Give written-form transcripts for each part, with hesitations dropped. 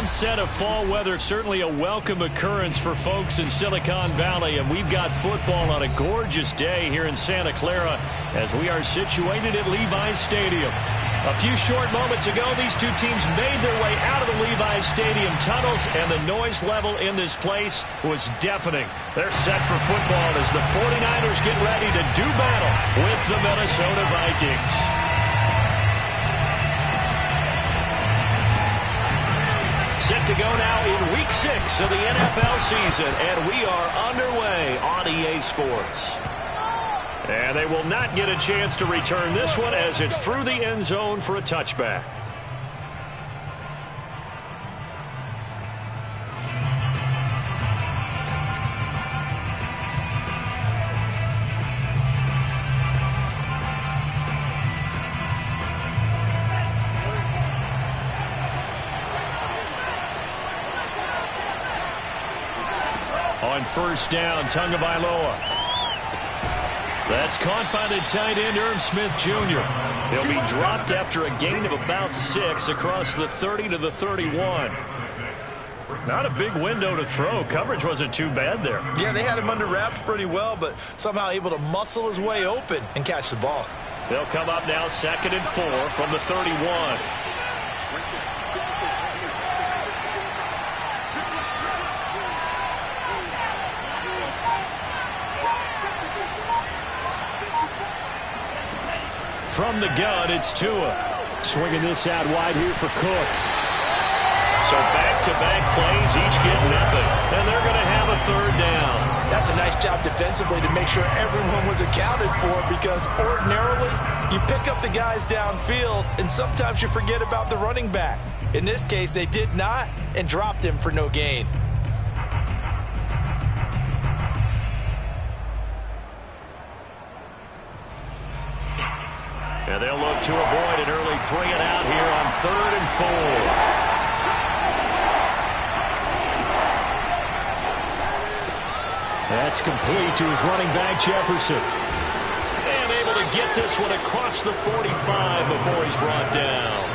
onset of fall weather, certainly a welcome occurrence for folks in Silicon Valley, and we've got football on a gorgeous day here in Santa Clara as we are situated at Levi's Stadium. A few short moments ago, these two teams made their way out of the Levi's Stadium tunnels, and the noise level in this place was deafening. They're set for football as the 49ers get ready to do battle with the Minnesota Vikings. Set to go now in Week 6 of the NFL season, and we are underway on EA Sports. And they will not get a chance to return this one as it's through the end zone for a touchback. On first down, Tagovailoa. That's caught by the tight end, Irv Smith Jr. He'll be dropped after a gain of about 6 across the 30 to the 31. Not a big window to throw. Coverage wasn't too bad there. Yeah, they had him under wraps pretty well, but somehow able to muscle his way open and catch the ball. They'll come up now 2nd and 4 from the 31. From the gun, it's Tua. Swinging this out wide here for Cook. So back-to-back plays, each get nothing. And they're going to have a 3rd down. That's a nice job defensively to make sure everyone was accounted for, because ordinarily you pick up the guys downfield and sometimes you forget about the running back. In this case, they did not and dropped him for no gain. And they'll look to avoid an early 3 and out here on 3rd and 4. That's complete to his running back, Jefferson. And able to get this one across the 45 before he's brought down.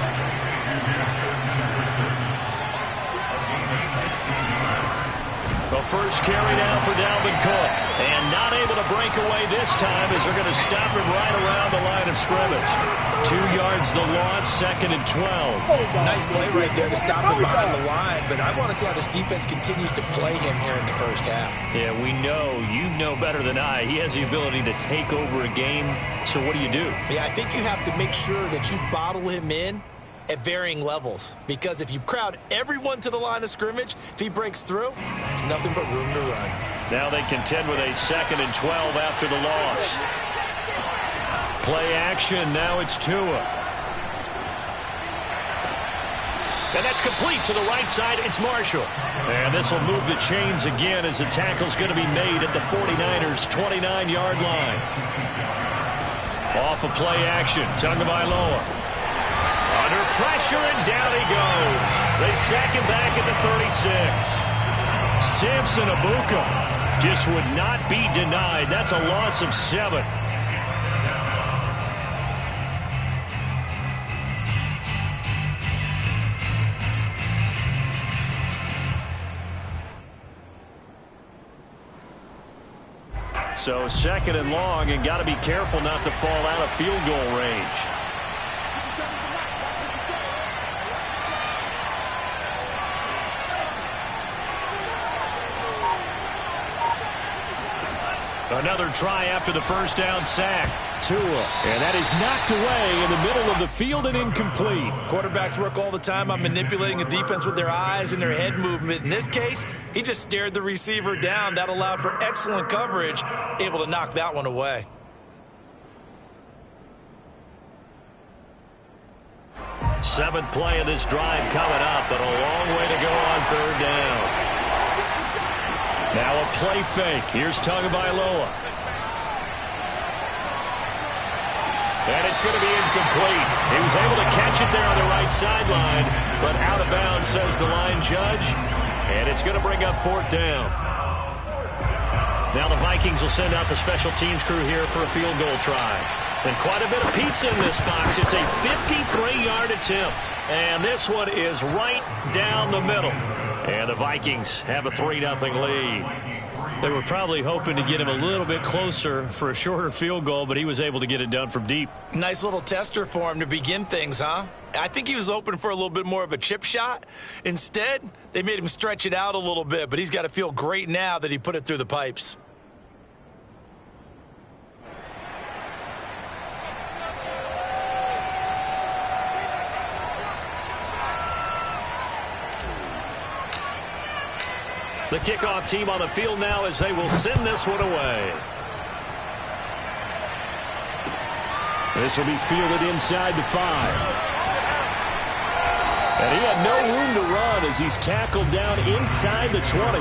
The first carry down for Dalvin Cook. And not able to break away this time as they're going to stop him right around the line of scrimmage. 2 yards the loss, 2nd and 12. Nice play right there to stop him behind the line, but I want to see how this defense continues to play him here in the first half. Yeah, we know, you know better than I, he has the ability to take over a game. So what do you do? Yeah, I think you have to make sure that you bottle him in at varying levels, because if you crowd everyone to the line of scrimmage, if he breaks through, there's nothing but room to run. Now they contend with a 2nd and 12 after the loss. Play action, now it's Tua. And that's complete to the right side, it's Marshall. And this will move the chains again as the tackle's going to be made at the 49ers' 29-yard line. Off of play action, Tagovailoa. Under pressure, and down he goes. They sack him back at the 36. Samson Abuka just would not be denied. That's a loss of 7. So 2nd and long, and got to be careful not to fall out of field goal range. Another try after the first down sack. Tua. And that is knocked away in the middle of the field and incomplete. Quarterbacks work all the time on manipulating a defense with their eyes and their head movement. In this case, he just stared the receiver down. That allowed for excellent coverage, able to knock that one away. Seventh play of this drive coming up, but a long way to go on 3rd down. Now a play fake. Here's Tagovailoa. And it's going to be incomplete. He was able to catch it there on the right sideline, but out of bounds, says the line judge. And it's going to bring up 4th down. Now the Vikings will send out the special teams crew here for a field goal try. And quite a bit of pizza in this box. It's a 53-yard attempt. And this one is right down the middle. And the Vikings have a 3-0 lead. They were probably hoping to get him a little bit closer for a shorter field goal, but he was able to get it done from deep. Nice little tester for him to begin things, huh? I think he was open for a little bit more of a chip shot. Instead, they made him stretch it out a little bit, but he's got to feel great now that he put it through the pipes. The kickoff team on the field now as they will send this one away. This will be fielded inside the 5. And he had no room to run as he's tackled down inside the 20.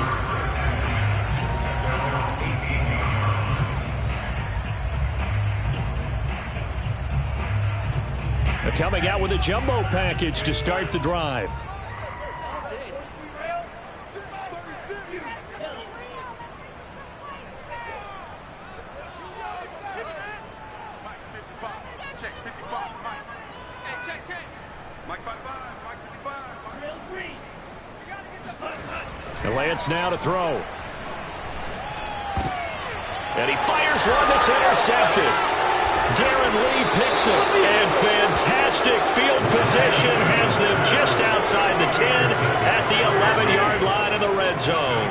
They're coming out with a jumbo package to start the drive. Lance now to throw. And he fires one that's intercepted. Darren Lee picks it. And fantastic field position has them just outside the 10 at the 11-yard line in the red zone.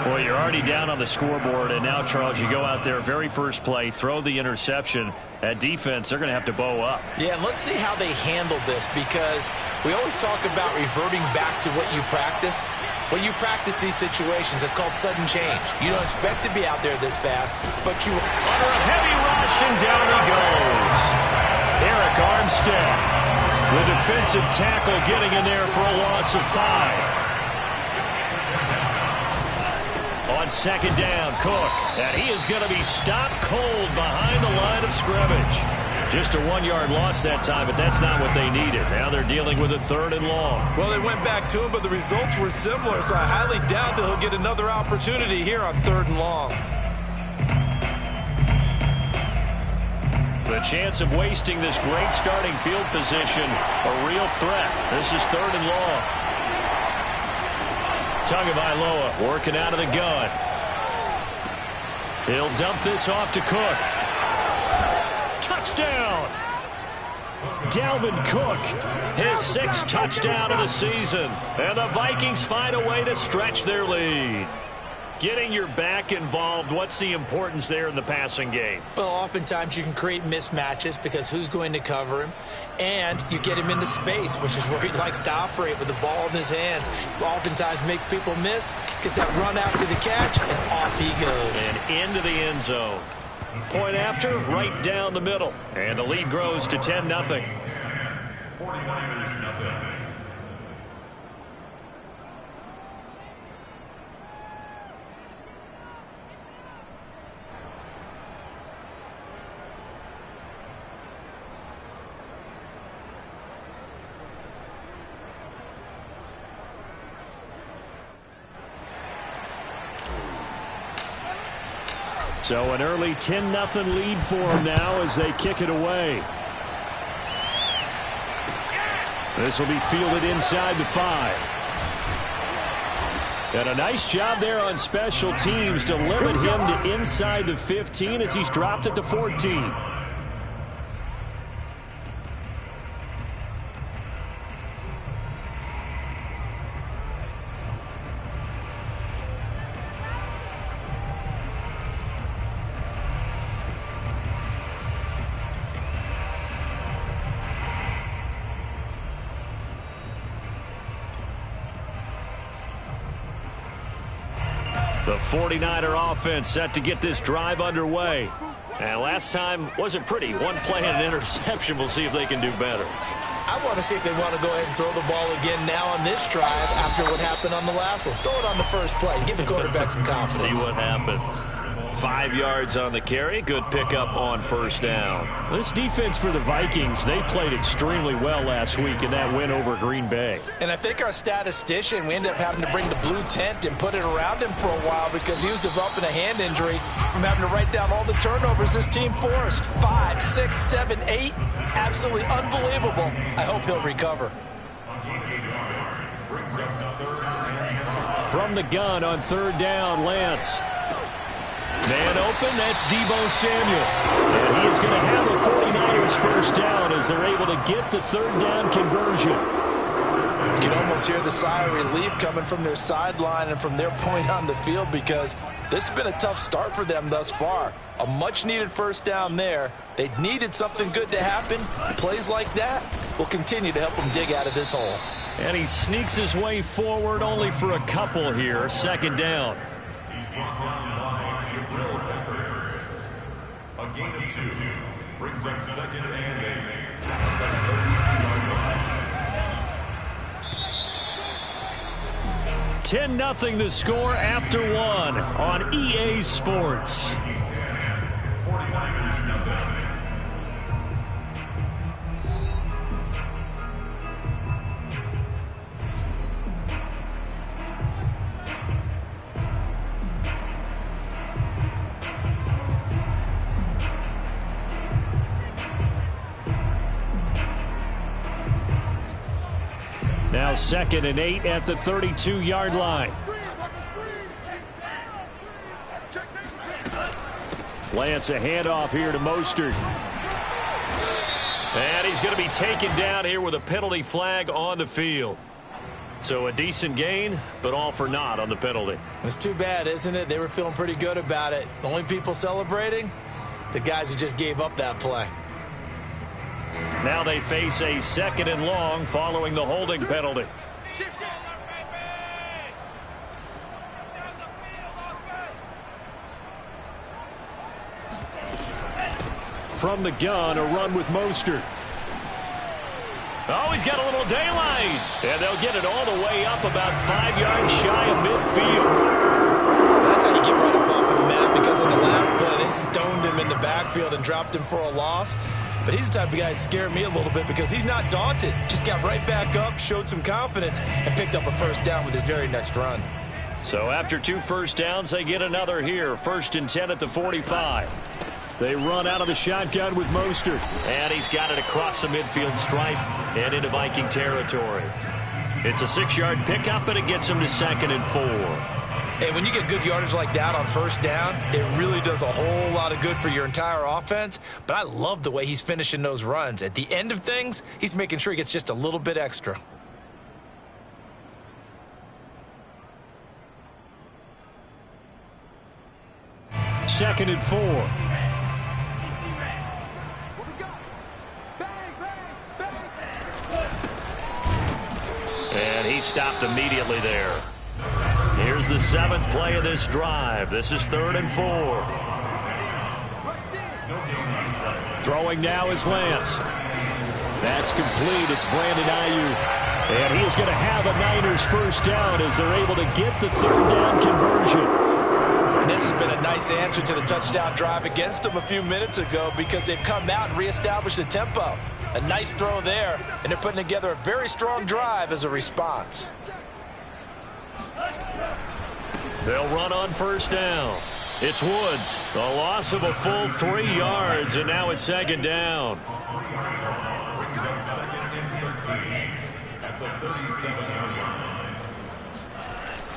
Well, you're already down on the scoreboard, and now, Charles, you go out there, very first play, throw the interception. At defense, they're going to have to bow up. Yeah, and let's see how they handle this, because we always talk about reverting back to what you practice. Well, you practice these situations. It's called sudden change. You don't expect to be out there this fast, but you... Under a heavy rush, and down he goes. Eric Armstead, the defensive tackle, getting in there for a loss of 5. On second down, Cook. And he is going to be stopped cold behind the line of scrimmage. Just a 1-yard loss that time, but that's not what they needed. Now they're dealing with a 3rd and long. Well, they went back to him, but the results were similar, so I highly doubt that he'll get another opportunity here on 3rd and long. The chance of wasting this great starting field position, a real threat. This is 3rd and long. Tagovailoa working out of the gun. He'll dump this off to Cook. Touchdown! Dalvin Cook, his 6th touchdown of the season. And the Vikings find a way to stretch their lead. Getting your back involved, what's the importance there in the passing game? Well, oftentimes you can create mismatches because who's going to cover him? And you get him into space, which is where he likes to operate with the ball in his hands. Oftentimes makes people miss, gets that run after the catch, and off he goes. And into the end zone. Point after, right down the middle. And the lead grows to 10-0. 49ers, 0. So an early 10-0 lead for them now as they kick it away. This will be fielded inside the 5. And a nice job there on special teams to limit him to inside the 15 as he's dropped at the 14. The 49er offense set to get this drive underway. And last time wasn't pretty. One play and an interception. We'll see if they can do better. I want to see if they want to go ahead and throw the ball again now on this drive after what happened on the last one. Throw it on the first play. Give the quarterback some confidence. See what happens. 5 yards on the carry. Good pickup on first down. This defense for the Vikings, they played extremely well last week in that win over Green Bay. And I think our statistician, we ended up having to bring the blue tent and put it around him for a while because he was developing a hand injury from having to write down all the turnovers this team forced. 5, 6, 7, 8. Absolutely unbelievable. I hope he'll recover. From the gun on third down, Lance. Man open, that's Deebo Samuel. And he is going to have a 49ers first down as they're able to get the third down conversion. You can almost hear the sigh of relief coming from their sideline and from their point on the field because this has been a tough start for them thus far. A much-needed first down there. They needed something good to happen. Plays like that will continue to help them dig out of this hole. And he sneaks his way forward only for a couple here. Second down. A gain of 2 brings up second and 8. 10-0 the score after 1 on EA Sports. 49ers nothing. Now second and 8 at the 32-yard line. Lance, a handoff here to Mostert. And he's going to be taken down here with a penalty flag on the field. So a decent gain, but all for naught on the penalty. It's too bad, isn't it? They were feeling pretty good about it. The only people celebrating, the guys who just gave up that play. Now they face a second and long following the holding penalty. From the gun, a run with Mostert. Oh, he's got a little daylight. And they'll get it all the way up about 5 yards shy of midfield. That's how you get right up off of the map because on the last play, they stoned him in the backfield and dropped him for a loss. But he's the type of guy that scared me a little bit because he's not daunted. Just got right back up, showed some confidence, and picked up a first down with his very next run. So after 2 first downs, they get another here. 1st and 10 at the 45. They run out of the shotgun with Mostert. And he's got it across the midfield stripe and into Viking territory. It's a 6-yard pickup, and it gets him to 2nd and 4. And when you get good yardage like that on first down, it really does a whole lot of good for your entire offense. But I love the way he's finishing those runs. At the end of things, he's making sure he gets just a little bit extra. Second and 4. And he stopped immediately there. Here's the 7th play of this drive. This is 3rd and 4. Throwing now is Lance. That's complete. It's Brandon Ayuk. And he is going to have a Niners first down as they're able to get the 3rd down conversion. And this has been a nice answer to the touchdown drive against them a few minutes ago because they've come out and reestablished the tempo. A nice throw there, and they're putting together a very strong drive as a response. They'll run on first down. It's Woods. A loss of a full 3 yards, and now it's 2nd down. At the 37-yard line.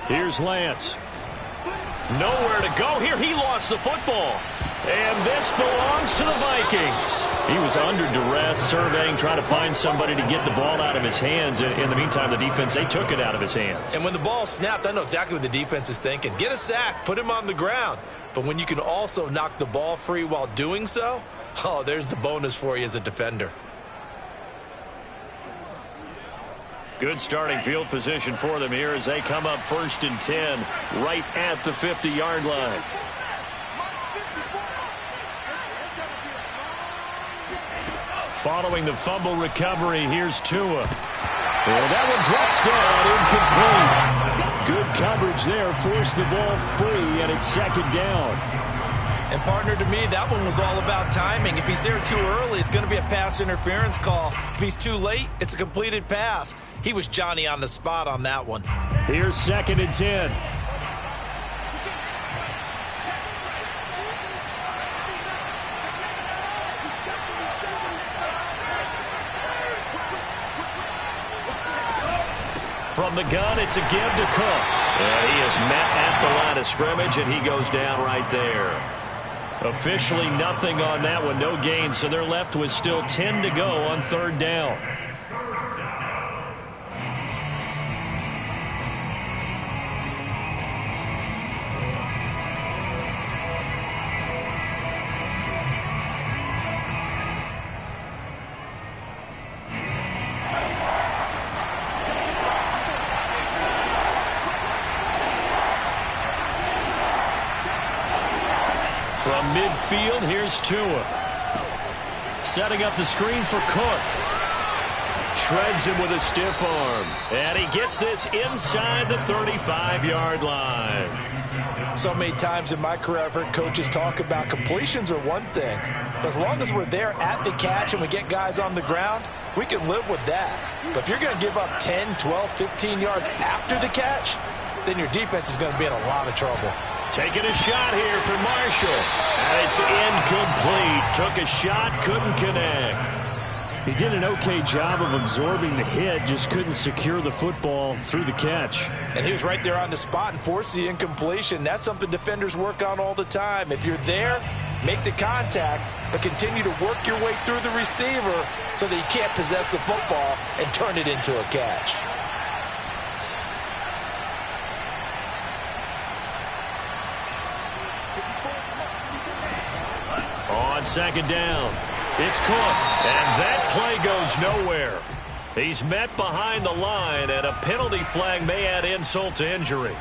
Here's Lance. Nowhere to go here. He lost the football. And this belongs to the Vikings. He was under duress, surveying, trying to find somebody to get the ball out of his hands. In the meantime, the defense, they took it out of his hands. And when the ball snapped, I know exactly what the defense is thinking. Get a sack, put him on the ground. But when you can also knock the ball free while doing so, oh, there's the bonus for you as a defender. Good starting field position for them here as they come up 1st and 10 right at the 50-yard line. Following the fumble recovery, here's Tua. And that one drops down, incomplete. Good coverage there, forced the ball free, and it's 2nd down. And, partner, to me, that one was all about timing. If he's there too early, it's going to be a pass interference call. If he's too late, it's a completed pass. He was Johnny on the spot on that one. Here's 2nd and 10. From the gun, it's a give to Cook. And he is met at the line of scrimmage, and he goes down right there. Officially nothing on that one, no gain, so they're left with still 10 to go on 3rd down. From midfield, here's Tua. Setting up the screen for Cook. Shreds him with a stiff arm. And he gets this inside the 35-yard line. So many times in my career, I've heard coaches talk about completions are one thing. But as long as we're there at the catch and we get guys on the ground, we can live with that. But if you're going to give up 10, 12, 15 yards after the catch, then your defense is going to be in a lot of trouble. Taking a shot here for Marshall. And it's incomplete. Took a shot, couldn't connect. He did an okay job of absorbing the hit, just couldn't secure the football through the catch. And he was right there on the spot and forced the incompletion. That's something defenders work on all the time. If you're there, make the contact, but continue to work your way through the receiver so that he can't possess the football and turn it into a catch. On 2nd down, it's Cook, and that play goes nowhere. He's met behind the line, and a penalty flag may add insult to injury.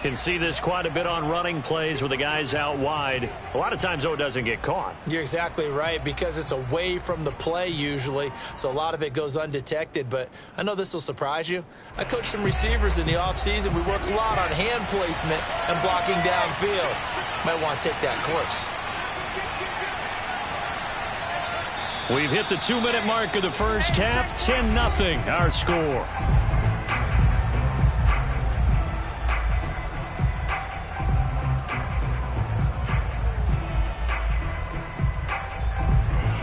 Can see this quite a bit on running plays where the guy's out wide. A lot of times, though, it doesn't get caught. You're exactly right, because it's away from the play usually, so a lot of it goes undetected. But I know this will surprise you. I coached some receivers in the offseason. We work a lot on hand placement and blocking downfield. Might want to take that course. We've hit the 2-minute mark of the first half. 10-0 our score.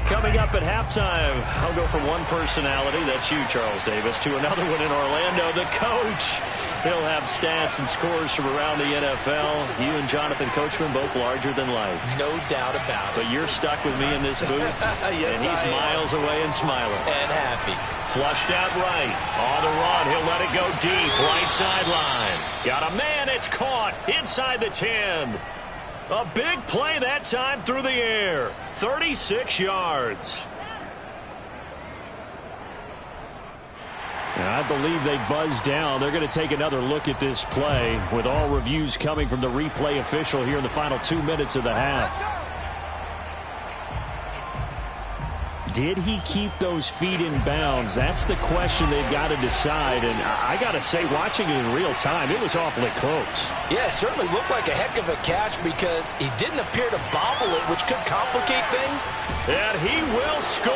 Coming up at halftime, I'll go from one personality, that's you, Charles Davis, to another one in Orlando, the coach. He'll have stats and scores from around the NFL. You and Jonathan Coachman, both larger than life. No doubt about it. But you're stuck with me in this booth, yes, and he's miles away and smiling. And happy. Flushed out right. On the run, he'll let it go deep, right sideline. Got a man, it's caught inside the 10. A big play that time through the air. 36 yards. And I believe they buzzed down. They're going to take another look at this play with all reviews coming from the replay official here in the final 2 minutes of the half. Did he keep those feet in bounds? That's the question they've got to decide. And I got to say, watching it in real time, it was awfully close. Yeah, it certainly looked like a heck of a catch because he didn't appear to bobble it, which could complicate things. And he will score.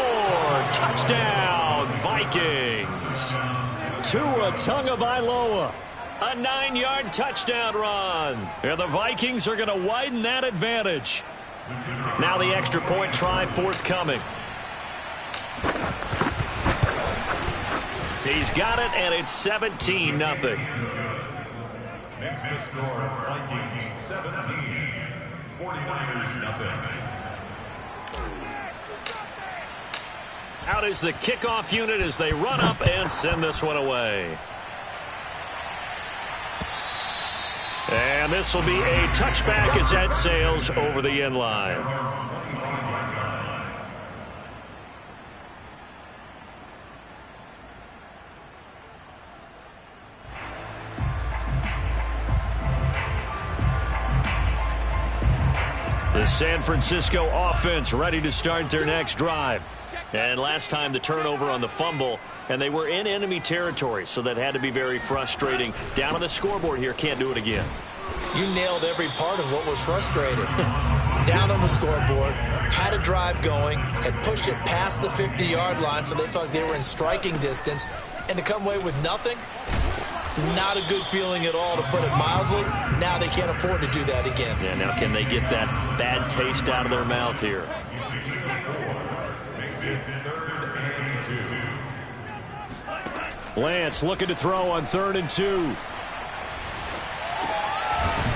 Touchdown, Vikings. Tua Tagovailoa. A 9-yard touchdown run. And the Vikings are going to widen that advantage. Now the extra point try forthcoming. He's got it, and it's 17-0. Makes the score Vikings 17, 49ers nothing. Out is the kickoff unit as they run up and send this one away. And this will be a touchback as that sails over the end line. The San Francisco offense ready to start their next drive. And last time the turnover on the fumble, and they were in enemy territory, so that had to be very frustrating. Down on the scoreboard here, can't do it again. You nailed every part of what was frustrating. down on the scoreboard, had a drive going, had pushed it past the 50-yard line, so they thought they were in striking distance, and to come away with nothing, not a good feeling at all, to put it mildly. Now they can't afford to do that again. Yeah, now can they get that bad taste out of their mouth here? Lance looking to throw on 3rd and 2.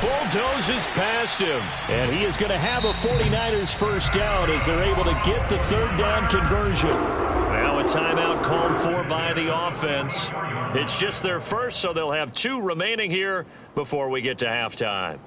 Bulldozes past him. And he is going to have a 49ers first down as they're able to get the 3rd down conversion. Now a timeout called for by the offense. It's just their first, so they'll have 2 remaining here before we get to halftime.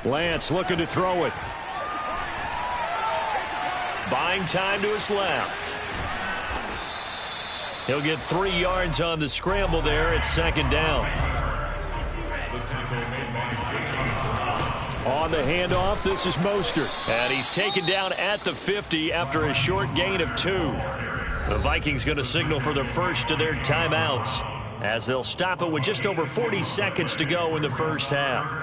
Lance looking to throw it. Buying time to his left. He'll get 3 yards on the scramble there. It's 2nd down. On the handoff, this is Mostert. And he's taken down at the 50 after a short gain of 2. The Vikings going to signal for their first of their timeouts as they'll stop it with just over 40 seconds to go in the first half.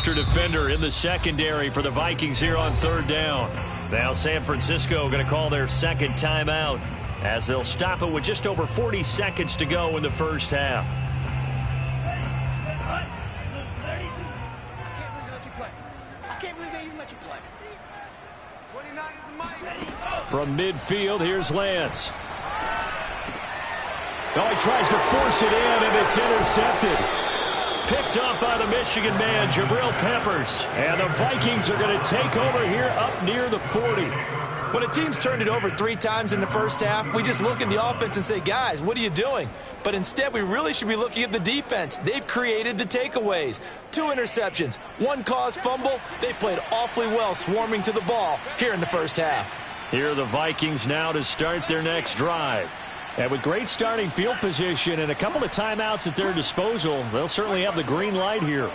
Defender in the secondary for the Vikings here on 3rd down. Now San Francisco going to call their 2nd timeout as they'll stop it with just over 40 seconds to go in the first half. From midfield, here's Lance. Oh, he tries to force it in, and it's intercepted. Picked off by the Michigan man, Jabril Peppers. And the Vikings are going to take over here up near the 40. When a team's turned it over 3 times in the first half, we just look at the offense and say, guys, what are you doing? But instead, we really should be looking at the defense. They've created the takeaways. 2 interceptions, 1 caused fumble. They played awfully well swarming to the ball here in the first half. Here are the Vikings now to start their next drive. And with great starting field position and a couple of timeouts at their disposal, they'll certainly have the green light here.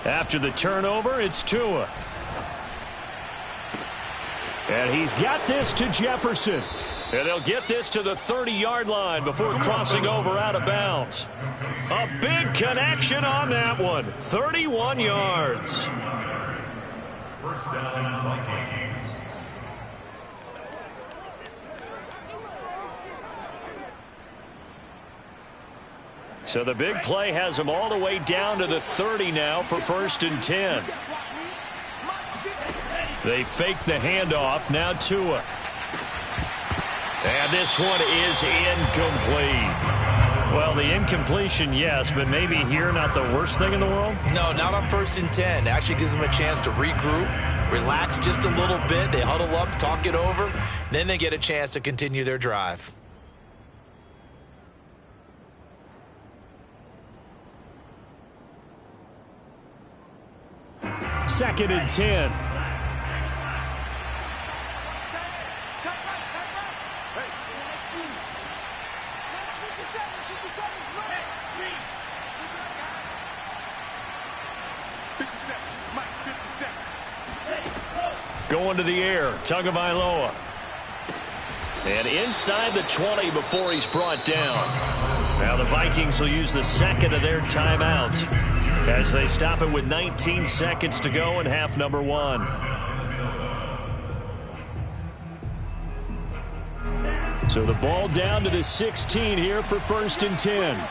After the turnover, it's Tua. And he's got this to Jefferson. And they'll get this to the 30-yard line before crossing over out of bounds. A big connection on that one. 31 yards. First down, Vikings. So the big play has them all the way down to the 30 now for 1st and 10. They fake the handoff. Now Tua. And this one is incomplete. Well, the incompletion, yes, but maybe here not the worst thing in the world? No, not on 1st and 10. Actually gives them a chance to regroup, relax just a little bit. They huddle up, talk it over. Then they get a chance to continue their drive. 2nd and 10. Going to the air, Tagovailoa. And inside the 20 before he's brought down. Now the Vikings will use the 2nd of their timeouts as they stop it with 19 seconds to go in half number 1. So the ball down to the 16 here for 1st and 10.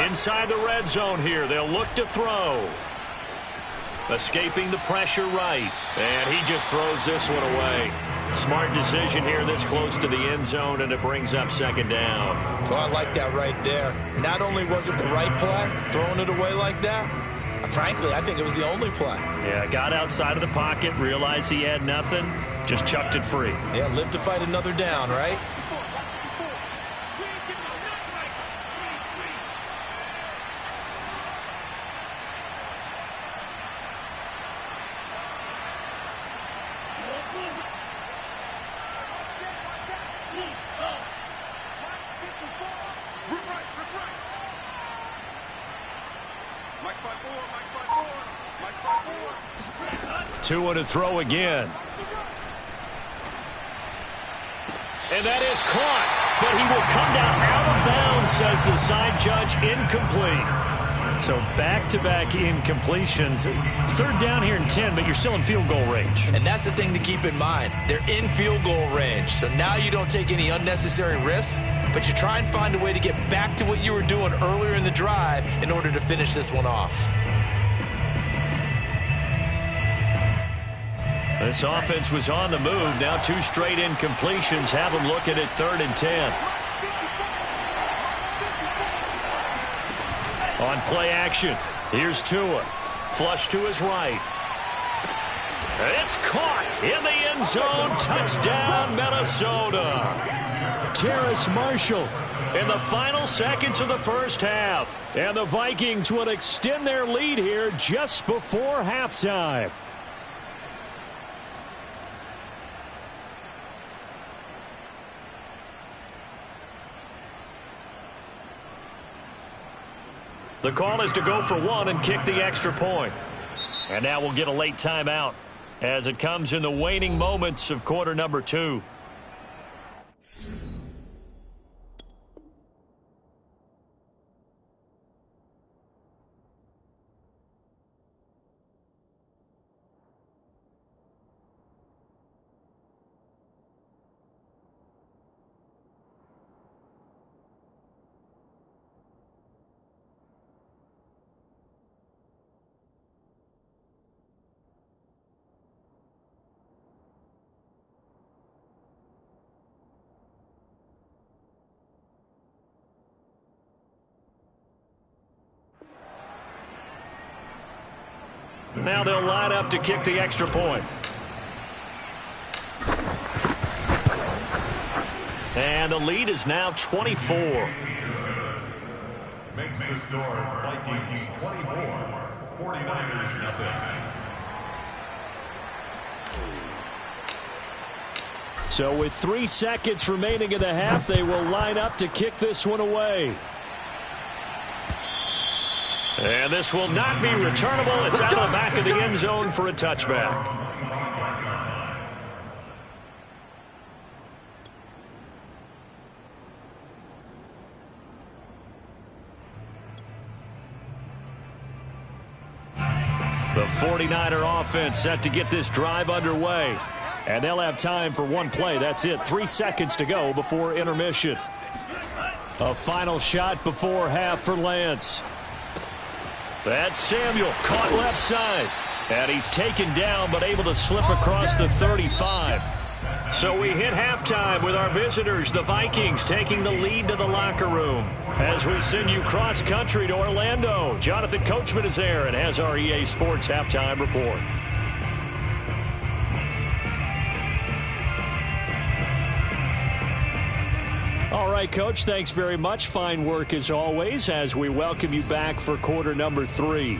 Inside the red zone here, they'll look to throw. Escaping the pressure right. And he just throws this one away. Smart decision here this close to the end zone, and it brings up second down. Well, I like that right there. Not only was it the right play, throwing it away like that, frankly, I think it was the only play. Yeah, got outside of the pocket, realized he had nothing, just chucked it free. Yeah, live to fight another down, right? Tua to throw again. And that is caught, but he will come down out of bounds, says the side judge. Incomplete. So back-to-back incompletions. Third down here in 10, but you're still in field goal range. And that's the thing to keep in mind. They're in field goal range. So now you don't take any unnecessary risks, but you try and find a way to get back to what you were doing earlier in the drive in order to finish this one off. This offense was on the move. Now 2 straight incompletions have them looking at 3rd and 10. On play action, here's Tua. Flush to his right. It's caught in the end zone. Touchdown, Minnesota. Terrace Marshall in the final seconds of the first half. And the Vikings would extend their lead here just before halftime. The call is to go for 1 and kick the extra point. And now we'll get a late timeout as it comes in the waning moments of quarter number 2. Now they'll line up to kick the extra point. And the lead is now 24. Makes the score Vikings 24, 49ers nothing. So with 3 seconds remaining in the half, they will line up to kick this one away. And this will not be returnable. It's out of the back of the end zone for a touchback. The 49er offense set to get this drive underway. And they'll have time for 1 play. That's it. 3 seconds to go before intermission. A final shot before half for Lance. That's Samuel, caught left side. And he's taken down, but able to slip across the 35. So we hit halftime with our visitors, the Vikings, taking the lead to the locker room. As we send you cross-country to Orlando, Jonathan Coachman is there and has our EA Sports halftime report. All right, Coach, thanks very much. Fine work as always as we welcome you back for quarter number 3.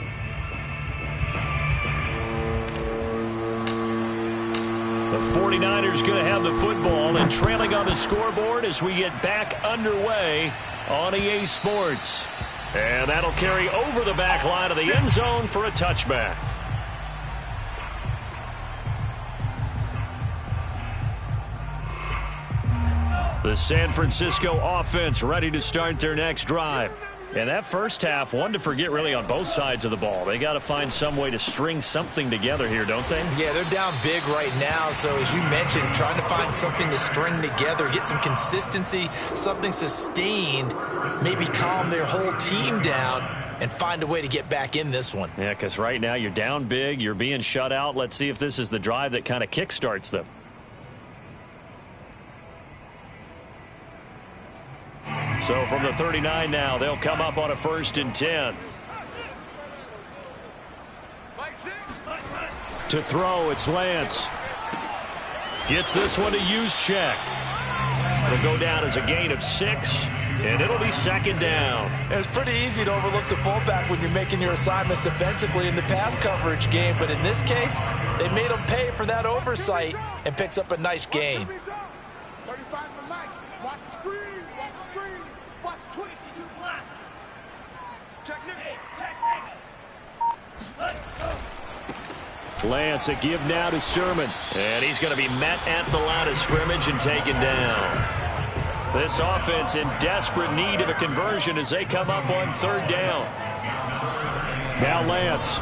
The 49ers going to have the football and trailing on the scoreboard as we get back underway on EA Sports. And that'll carry over the back line of the end zone for a touchback. The San Francisco offense ready to start their next drive. And that first half, one to forget really on both sides of the ball. They got to find some way to string something together here, don't they? Yeah, they're down big right now. So as you mentioned, trying to find something to string together, get some consistency, something sustained, maybe calm their whole team down and find a way to get back in this one. Yeah, because right now you're down big, you're being shut out. Let's see if this is the drive that kind of kickstarts them. So from the 39 now, they'll come up on a 1st and 10. To throw, it's Lance. Gets this one to use check. It'll go down as a gain of 6, and it'll be 2nd down. It's pretty easy to overlook the fullback when you're making your assignments defensively in the pass coverage game, but in this case, they made him pay for that oversight and picks up a nice gain. 35's the mic. Watch the screen. Watch the screen. Watch 22 plus. Lance, a give now to Sermon. And he's going to be met at the line of scrimmage and taken down. This offense in desperate need of a conversion as they come up on 3rd down. Now Lance.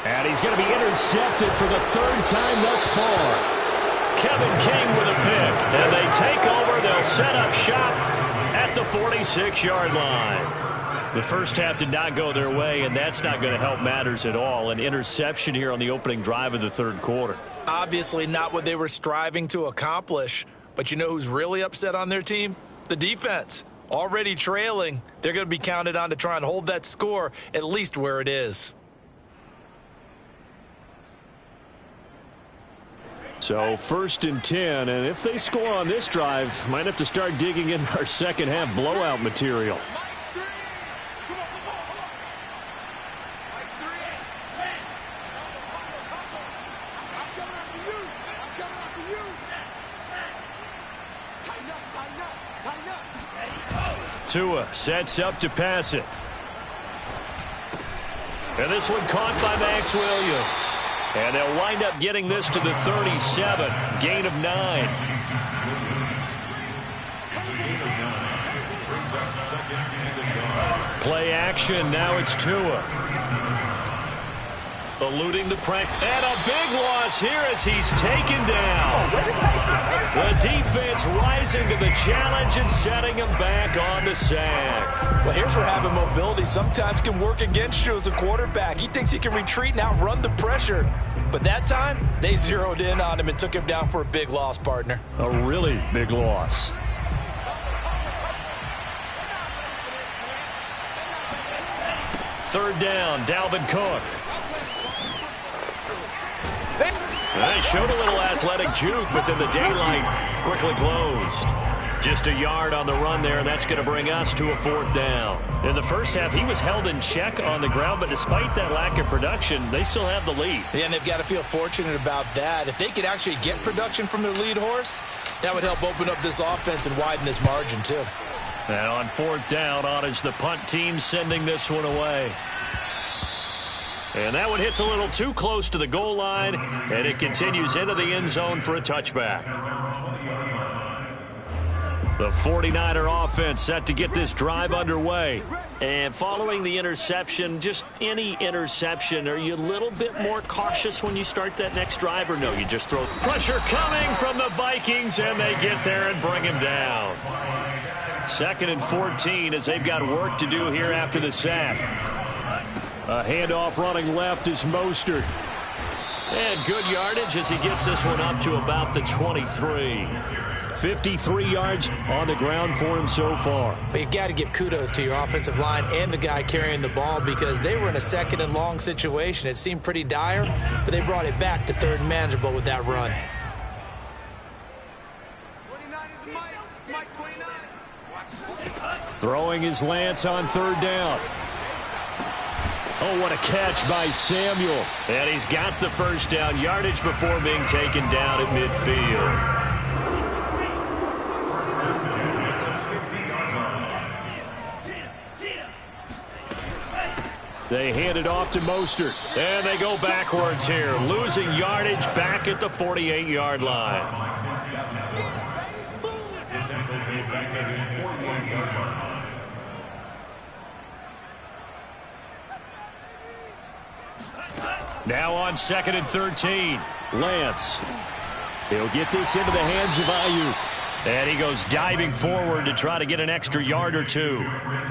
And he's going to be intercepted for the 3rd time thus far. Kevin King with a pick. And they take over. They'll set up shop at the 46-yard line. The first half did not go their way, and that's not going to help matters at all. An interception here on the opening drive of the 3rd quarter. Obviously not what they were striving to accomplish. But you know who's really upset on their team? The defense. Already trailing. They're going to be counted on to try and hold that score at least where it is. So 1st and 10, and if they score on this drive, might have to start digging in our second half blowout material. Tua sets up to pass it. And this one caught by Max Williams. And they'll wind up getting this to the 37. Gain of 9. Play action. Now it's Tua. Eluding the pressure. And a big loss here as he's taken down. The defense rising to the challenge and setting him back on the sack. Well, here's where having mobility sometimes can work against you as a quarterback. He thinks he can retreat and outrun the pressure. But that time, they zeroed in on him and took him down for a big loss, partner. A really big loss. Third down, Dalvin Cook. They showed a little athletic juke, but then the daylight quickly closed. Just a yard on the run there, and that's going to bring us to a 4th down. In the first half, he was held in check on the ground, but despite that lack of production, they still have the lead. Yeah, and they've got to feel fortunate about that. If they could actually get production from their lead horse, that would help open up this offense and widen this margin, too. And on 4th down, on is the punt team sending this one away. And that one hits a little too close to the goal line, and it continues into the end zone for a touchback. The 49er offense set to get this drive underway. And following the interception, just any interception, are you a little bit more cautious when you start that next drive, or no, you just throw pressure coming from the Vikings, and they get there and bring him down. 2nd and 14 as they've got work to do here after the sack. A handoff running left is Mostert. And good yardage as he gets this one up to about the 23. 53 yards on the ground for him so far. But you've got to give kudos to your offensive line and the guy carrying the ball because they were in a 2nd and long situation. It seemed pretty dire, but they brought it back to 3rd and manageable with that run. 29 is Mike 29. Throwing his Lance on 3rd down. Oh, what a catch by Samuel. And he's got the 1st down yardage before being taken down at midfield. They hand it off to Mostert. And they go backwards here, losing yardage back at the 48-yard line. Now on 2nd and 13. Lance. He'll get this into the hands of Ayuk. And he goes diving forward to try to get an extra yard or two.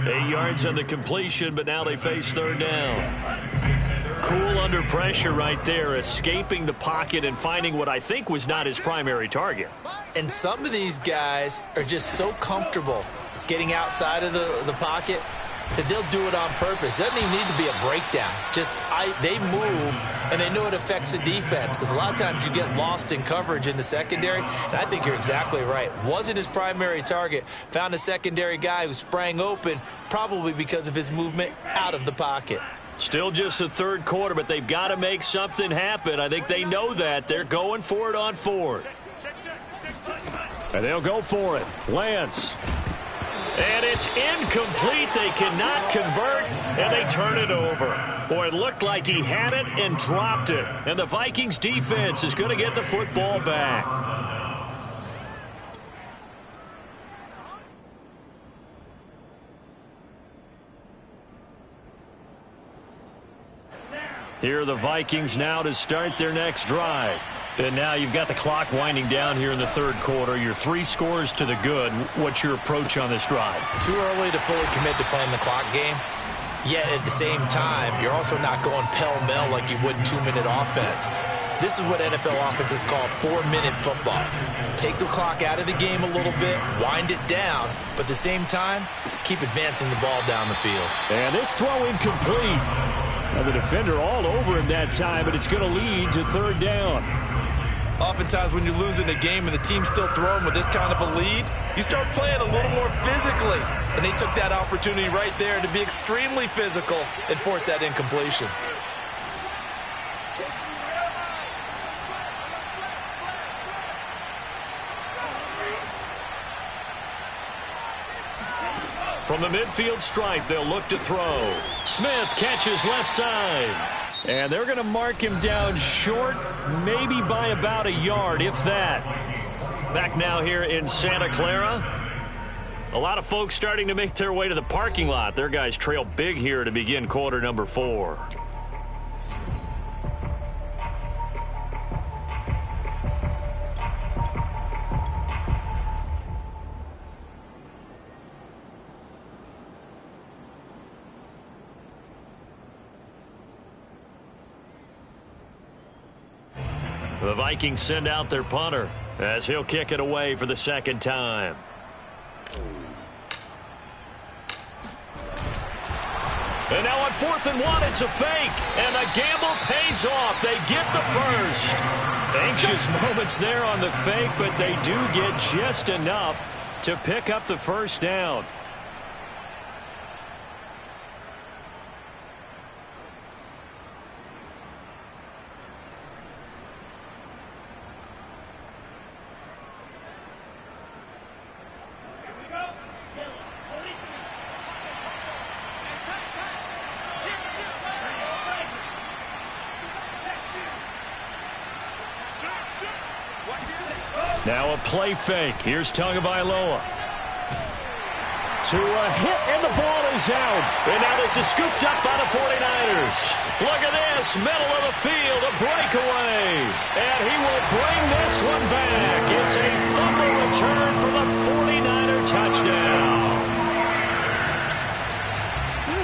8 yards on the completion, but now they face 3rd down. Cool under pressure right there, escaping the pocket and finding what I think was not his primary target. And some of these guys are just so comfortable getting outside of the pocket that they'll do it on purpose. It doesn't even need to be a breakdown. They move, and they know it affects the defense, because a lot of times you get lost in coverage in the secondary, and I think you're exactly right. Wasn't his primary target. Found a secondary guy who sprang open, probably because of his movement out of the pocket. Still just the 3rd quarter, but they've got to make something happen. I think they know that. They're going for it on 4th. And they'll go for it. Lance. And it's incomplete. They cannot convert, and they turn it over. Boy, it looked like he had it and dropped it. And the Vikings defense is going to get the football back. Here are the Vikings now to start their next drive. And now you've got the clock winding down here in the 3rd quarter. You're 3 scores to the good. What's your approach on this drive? Too early to fully commit to playing the clock game. Yet at the same time, you're also not going pell-mell like you would in 2-minute offense. This is what NFL offenses call 4-minute football. Take the clock out of the game a little bit, wind it down, but at the same time, keep advancing the ball down the field. And this throw incomplete. Now the defender all over him that time, but it's going to lead to 3rd down. Oftentimes when you're losing a game and the team's still throwing with this kind of a lead, you start playing a little more physically. And they took that opportunity right there to be extremely physical and force that incompletion. From the midfield stripe, they'll look to throw. Smith catches left side. And they're going to mark him down short, maybe by about a yard, if that. Back now here in Santa Clara. A lot of folks starting to make their way to the parking lot. Their guys trail big here to begin quarter number 4. The Vikings send out their punter as he'll kick it away for the 2nd time. And now on 4th and 1, it's a fake. And the gamble pays off. They get the first. Anxious moments there on the fake, but they do get just enough to pick up the 1st down. Now a play fake. Here's Tagovailoa. To a hit, and the ball is out. And now this is scooped up by the 49ers. Look at this, middle of the field, a breakaway. And he will bring this one back. It's a fumble return for the 49er touchdown.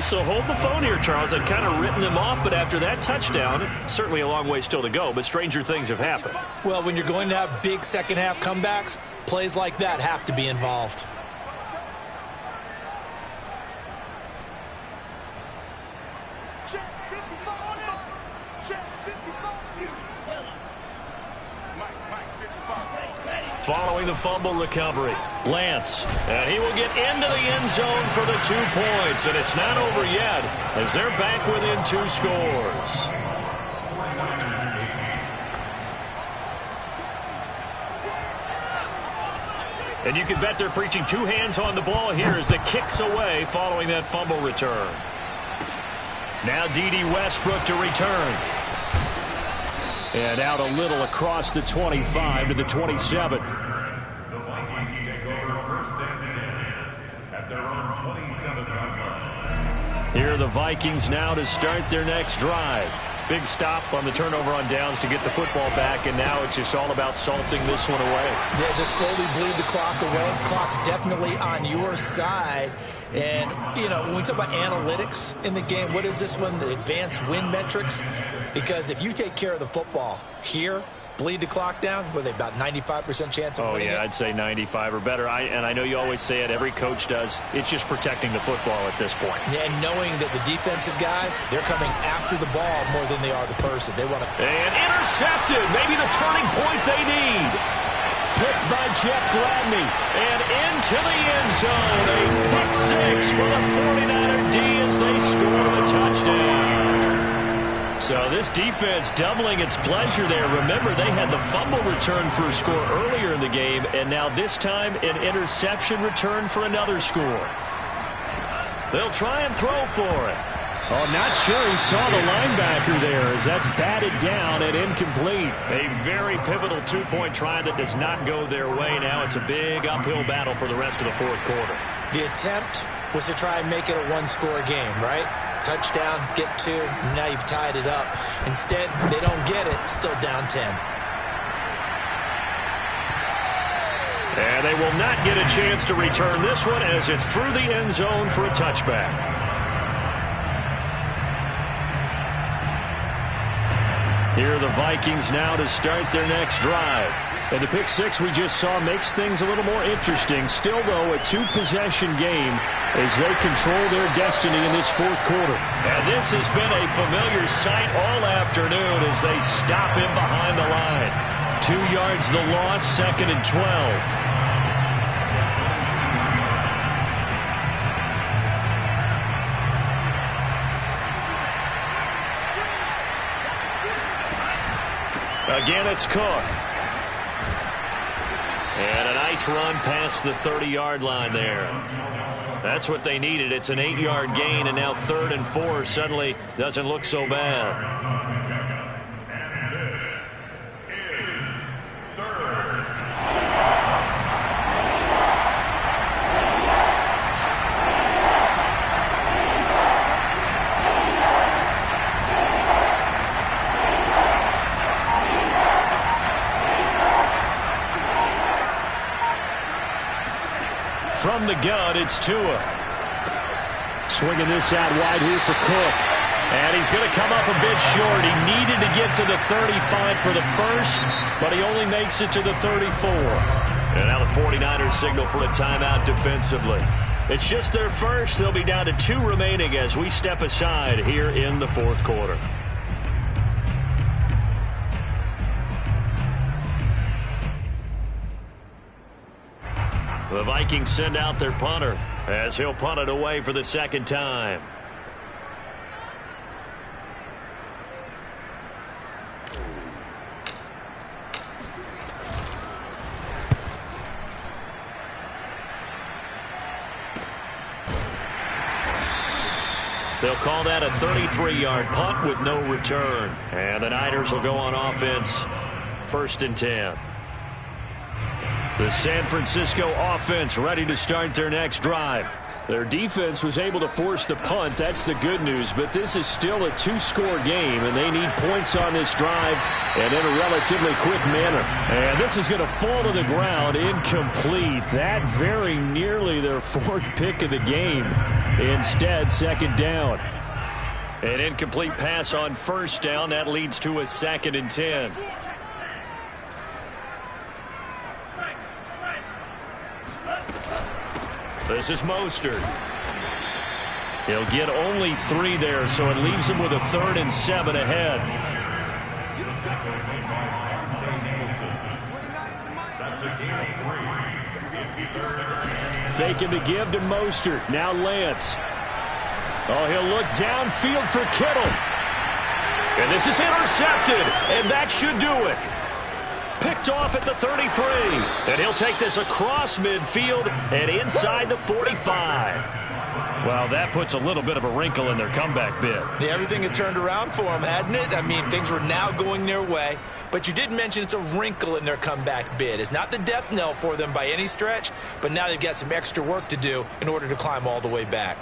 So hold the phone here, Charles. I'd kind of written them off, but after that touchdown, certainly a long way still to go, but stranger things have happened. Well, when you're going to have big second-half comebacks, plays like that have to be involved. Following the fumble recovery, Lance, and he will get into the end zone for the 2 points, and it's not over yet as they're back within 2 scores. And you can bet they're preaching 2 hands on the ball here as the kick's away following that fumble return. Now D.D. Westbrook to return. And out a little across the 25 to the 27. The Vikings take over 1st and 10 at their own 27-yard line. Here are the Vikings now to start their next drive. Big stop on the turnover on downs to get the football back, and now it's just all about salting this one away. Yeah, just slowly bleed the clock away. Clock's definitely on your side. And, you know, when we talk about analytics in the game, what is this one? The advanced win metrics? Because if you take care of the football here, bleed the clock down, were they about 95% chance of winning it? I'd say 95 or better. And I know you always say it, every coach does. It's just protecting the football at this point. Yeah, and knowing that the defensive guys, they're coming after the ball more than they are the person. They want to... And intercepted. Maybe the turning point they need. Picked by Jeff Gladney. And into the end zone. A pick six for the 49er D as they score the touchdown. So this defense doubling its pleasure there. Remember, they had the fumble return for a score earlier in the game, and now this time an interception return for another score. They'll try and throw for it. Oh, not sure he saw the linebacker there as that's batted down and incomplete. A very pivotal two-point try that does not go their way. Now it's a big uphill battle for the rest of the fourth quarter. The attempt was to try and make it a one-score game, right? Touchdown, get two, and now you've tied it up. Instead, they don't get it, still down 10. And they will not get a chance to return this one as it's through the end zone for a touchback. Here are the Vikings now to start their next drive. And the pick six we just saw makes things a little more interesting. Still, though, a two-possession game as they control their destiny in this fourth quarter. And this has been a familiar sight all afternoon as they stop him behind the line. 2 yards the loss, 2nd and 12. Again, it's Cook. And a nice run past the 30-yard line there. That's what they needed. It's an 8-yard gain, and now 3rd and 4 suddenly doesn't look so bad. And this is 3rd. From the gun, it's Tua. Swinging this out wide here for Cook. And he's going to come up a bit short. He needed to get to the 35 for the first, but he only makes it to the 34. And now the 49ers signal for a timeout defensively. It's just their first. They'll be down to 2 remaining as we step aside here in the fourth quarter. The Vikings send out their punter as he'll punt it away for the second time. They'll call that a 33-yard punt with no return. And the Niners will go on offense, 1st and 10. The San Francisco offense ready to start their next drive. Their defense was able to force the punt. That's the good news. But this is still a 2-score game, and they need points on this drive and in a relatively quick manner. And this is going to fall to the ground incomplete. That very nearly their 4th pick of the game. Instead, 2nd down. An incomplete pass on 1st down. That leads to a 2nd and 10. This is Mostert. He'll get only 3 there, so it leaves him with a 3rd and 7 ahead. Faking to give to Mostert. Now Lance. Oh, he'll look downfield for Kittle. And this is intercepted, and that should do it. Picked off at the 33. And he'll take this across midfield and inside the 45. Well, that puts a little bit of a wrinkle in their comeback bid. Yeah, everything had turned around for them, hadn't it? I mean, things were now going their way. But you did mention it's a wrinkle in their comeback bid. It's not the death knell for them by any stretch, but now they've got some extra work to do in order to climb all the way back.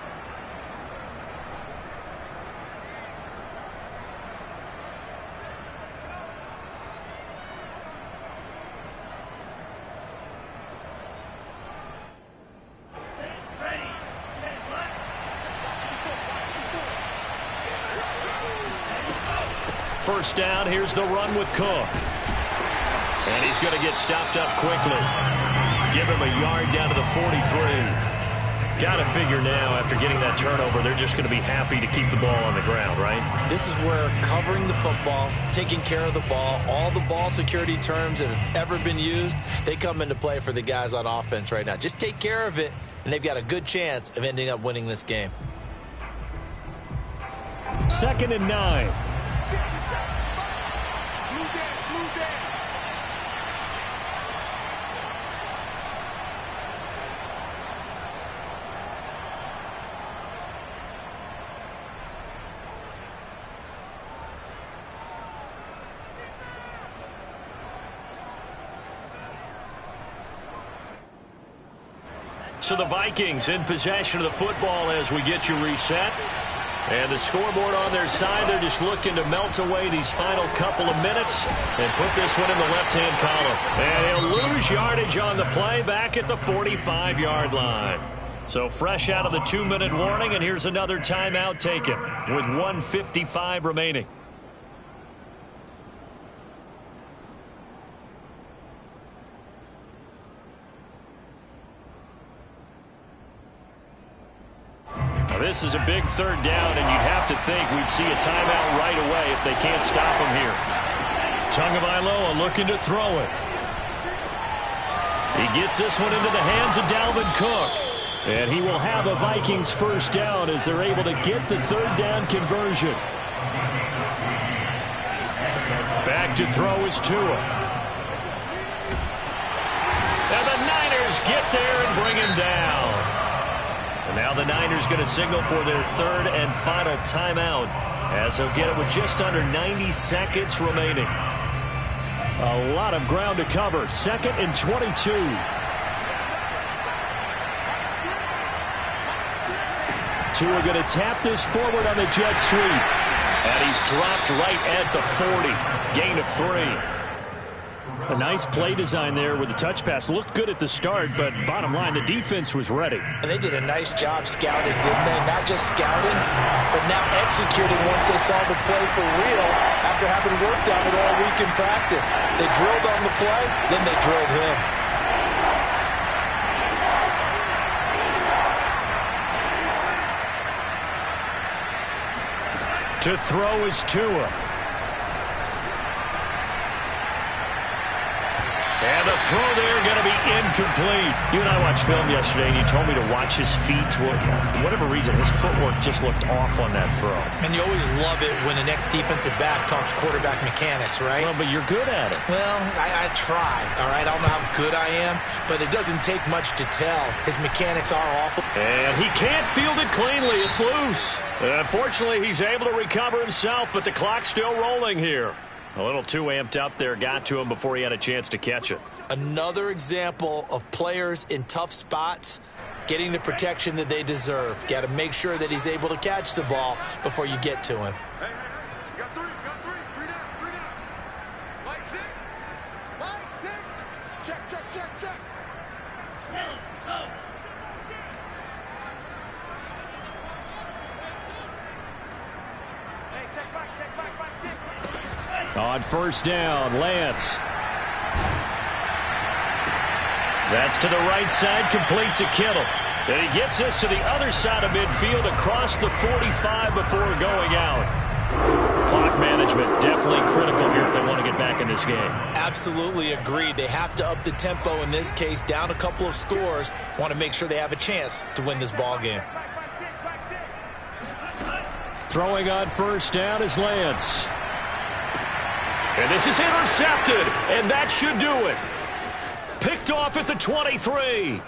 first down. Here's the run with Cook. And he's going to get stopped up quickly. Give him a yard down to the 43. Got to figure now, after getting that turnover, they're just going to be happy to keep the ball on the ground, right? This is where covering the football, taking care of the ball, all the ball security terms that have ever been used, they come into play for the guys on offense right now. Just take care of it, and they've got a good chance of ending up winning this game. 2nd and 9. So the Vikings in possession of the football as we get you reset. And the scoreboard on their side, they're just looking to melt away these final couple of minutes and put this one in the left-hand column. And he'll lose yardage on the play back at the 45-yard line. So fresh out of the 2-minute warning, and here's another timeout taken with 1:55 remaining. This is a big 3rd down, and you'd have to think we'd see a timeout right away if they can't stop him here. Tagovailoa looking to throw it. He gets this one into the hands of Dalvin Cook. And he will have a Vikings first down as they're able to get the 3rd down conversion. Back to throw is Tua. And the Niners get there and bring him down. And now the Niners going to signal for their 3rd and final timeout as they'll get it with just under 90 seconds remaining. A lot of ground to cover. 2nd and 22. Tua going to tap this forward on the jet sweep. And he's dropped right at the 40. Gain of 3. A nice play design there with the touch pass. Looked good at the start, but bottom line, the defense was ready. And they did a nice job scouting, didn't they? Not just scouting, but now executing once they saw the play for real after having worked on it all week in practice. They drilled on the play, then they drilled him. To throw is Tua. And the throw there going to be incomplete. You and I watched film yesterday, and you told me to watch his feet. For whatever reason, his footwork just looked off on that throw. And you always love it when the next defensive back talks quarterback mechanics, right? Well, but you're good at it. Well, I try, all right? I don't know how good I am, but it doesn't take much to tell. His mechanics are awful. And he can't field it cleanly. It's loose. Unfortunately, he's able to recover himself, but the clock's still rolling here. A little too amped up there, got to him before he had a chance to catch it. Another example of players in tough spots getting the protection that they deserve. Got to make sure that he's able to catch the ball before you get to him. Hey, got three down. Mike six. Check. Hey, check back, Mike six. On first down, Lance. That's to the right side, complete to Kittle. And he gets this to the other side of midfield across the 45 before going out. Clock management definitely critical here if they want to get back in this game. Absolutely agreed. They have to up the tempo in this case, down a couple of scores. Want to make sure they have a chance to win this ball game. Throwing on first down is Lance. And this is intercepted, and that should do it. Picked off at the 23.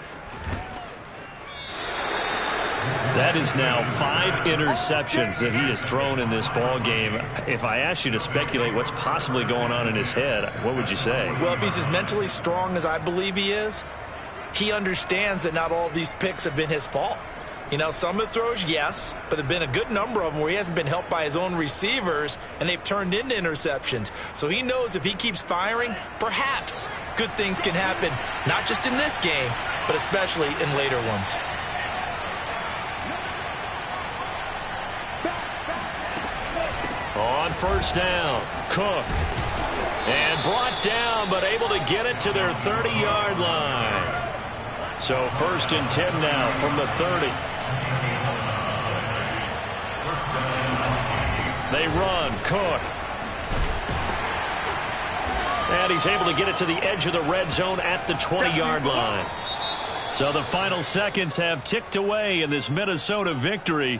That is now 5 interceptions that he has thrown in this ball game. If I asked you to speculate what's possibly going on in his head, what would you say? Well, if he's as mentally strong as I believe he is, he understands that not all of these picks have been his fault. You know, some of the throws, yes, but there have been a good number of them where he hasn't been helped by his own receivers, and they've turned into interceptions. So he knows if he keeps firing, perhaps good things can happen, not just in this game, but especially in later ones. On first down, Cook. And brought down, but able to get it to their 30-yard line. So 1st and 10 now from the 30. They run, Cook. And he's able to get it to the edge of the red zone at the 20-yard line. So the final seconds have ticked away in this Minnesota victory.